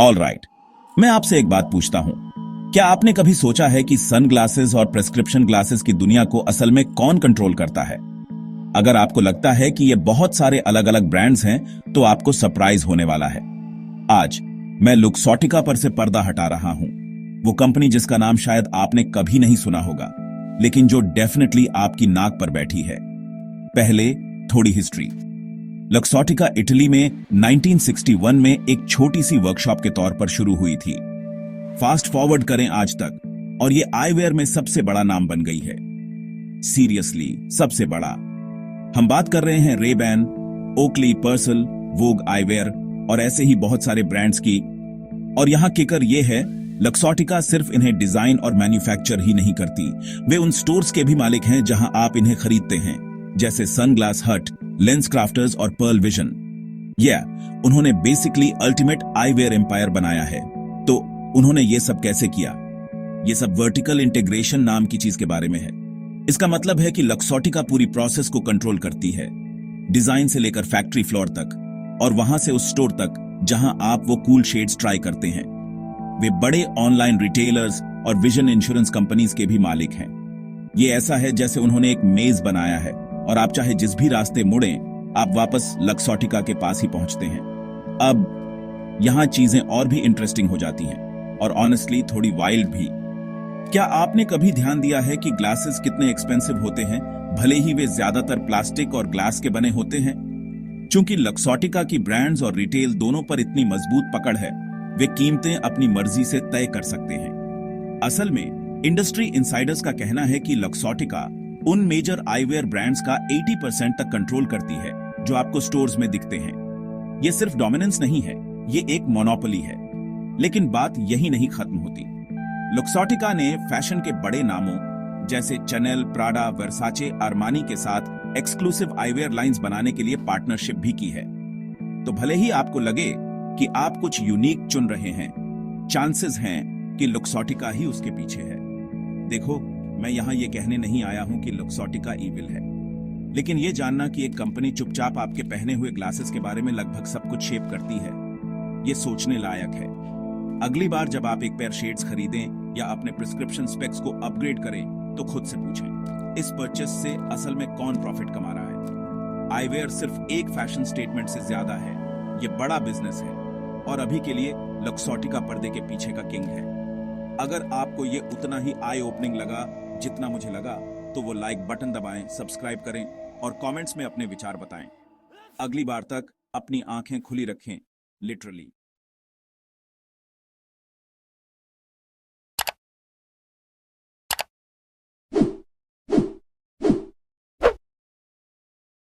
All right, मैं आपसे एक बात पूछता हूं। क्या आपने कभी सोचा है कि सन ग्लासेस और प्रेस्क्रिप्शन ग्लासेस की दुनिया को असल में कौन कंट्रोल करता है? अगर आपको लगता है कि ये बहुत सारे अलग अलग ब्रांड्स हैं, तो आपको सरप्राइज होने वाला है। आज मैं लुक्सॉटिका पर से पर्दा हटा रहा हूं। वो कंपनी जिसका नाम शायद आपने कभी नहीं सुना होगा, लेकिन जो डेफिनेटली आपकी नाक पर बैठी है। पहले थोड़ी हिस्ट्री। लक्सॉटिका इटली में 1961 में एक छोटी सी वर्कशॉप के तौर पर शुरू हुई थी। फास्ट फॉरवर्ड करें आज तक, और ये आईवेयर में सबसे बड़ा नाम बन गई है। सीरियसली सबसे बड़ा। हम बात कर रहे हैं रेबैन, ओकली, पर्सल, वोग आईवेयर और ऐसे ही बहुत सारे ब्रांड्स की। और यहां किकर ये है, लक्सॉटिका सिर्फ इन्हें डिजाइन और मैन्युफैक्चर ही नहीं करती, वे उन स्टोर्स के भी मालिक हैं जहां आप इन्हें खरीदते हैं, जैसे सनग्लास हट, लेंस क्राफ्टर्स और पर्ल विजन। उन्होंने बेसिकली अल्टीमेट आईवेयर एम्पायर बनाया है। तो उन्होंने ये सब कैसे किया? ये सब वर्टिकल इंटीग्रेशन नाम की चीज के बारे में है। इसका मतलब है कि लक्सॉटिका पूरी प्रोसेस को कंट्रोल करती है, डिजाइन से लेकर फैक्ट्री फ्लोर तक, और वहां से उस स्टोर तक जहां आप वो कूल शेड्स ट्राई करते हैं। वे बड़े ऑनलाइन रिटेलर्स और विजन इंश्योरेंस कंपनीज के भी मालिक हैं। ये ऐसा है जैसे उन्होंने एक मेज बनाया है, और आप चाहे जिस भी रास्ते मुड़ें, आप वापस लक्सॉटिका के पास ही पहुंचते हैं। अब यहां चीजें और भी इंटरेस्टिंग हो जाती हैं, और ऑनेस्टली थोड़ी वाइल्ड भी। क्या आपने कभी ध्यान दिया है कि ग्लासेस कितने एक्सपेंसिव होते हैं, भले ही वे ज्यादातर प्लास्टिक और ग्लास के बने होते हैं? चूंकि लक्सॉटिका की ब्रांड्स और रिटेल दोनों पर इतनी मजबूत पकड़ है, वे कीमतें अपनी मर्जी से तय कर सकते हैं। असल में इंडस्ट्री इनसाइडर्स का कहना है कि लक्सॉटिका उन मेजर आईवेयर ब्रांड्स का 80% तक कंट्रोल करती है जो आपको स्टोर्स में दिखते हैं। ये सिर्फ डोमिनेंस नहीं है, ये एक मोनोपोली है। लेकिन बात यही नहीं खत्म होती। लक्सॉटिका ने फैशन के बड़े नामों जैसे चैनल, प्राडा, वर्साचे, आर्मानी के साथ एक्सक्लूसिव आईवेयर लाइंस बनाने के लिए पार्टनरशिप भी की है। तो भले ही आपको लगे कि आप कुछ यूनिक चुन रहे हैं, चांसेस हैं कि लक्सॉटिका ही उसके पीछे है। देखो, मैं यहां ये कहने नहीं आया हूं कि लक्सॉटिका ईविल है, लेकिन ये जानना कि एक कंपनी चुपचाप आपके पहने हुए ग्लासेस के बारे में लगभग सब कुछ शेप करती है, ये सोचने लायक है। अगली बार जब आप एक पेयर शेड्स खरीदें या अपने प्रिस्क्रिप्शन स्पेक्स को अपग्रेड करें, तो खुद से पूछें, इस परचेस से असल में कौन प्रॉफिट कमा रहा है? आईवेयर सिर्फ एक फैशन स्टेटमेंट से ज्यादा है, ये बड़ा बिजनेस है, और अभी के लिए लक्सॉटिका पर्दे के पीछे का किंग है। अगर आपको ये उतना ही आई ओपनिंग लगा जितना मुझे लगा, तो वो लाइक बटन दबाएं, सब्सक्राइब करें और कमेंट्स में अपने विचार बताएं। अगली बार तक अपनी आंखें खुली रखें, लिटरली।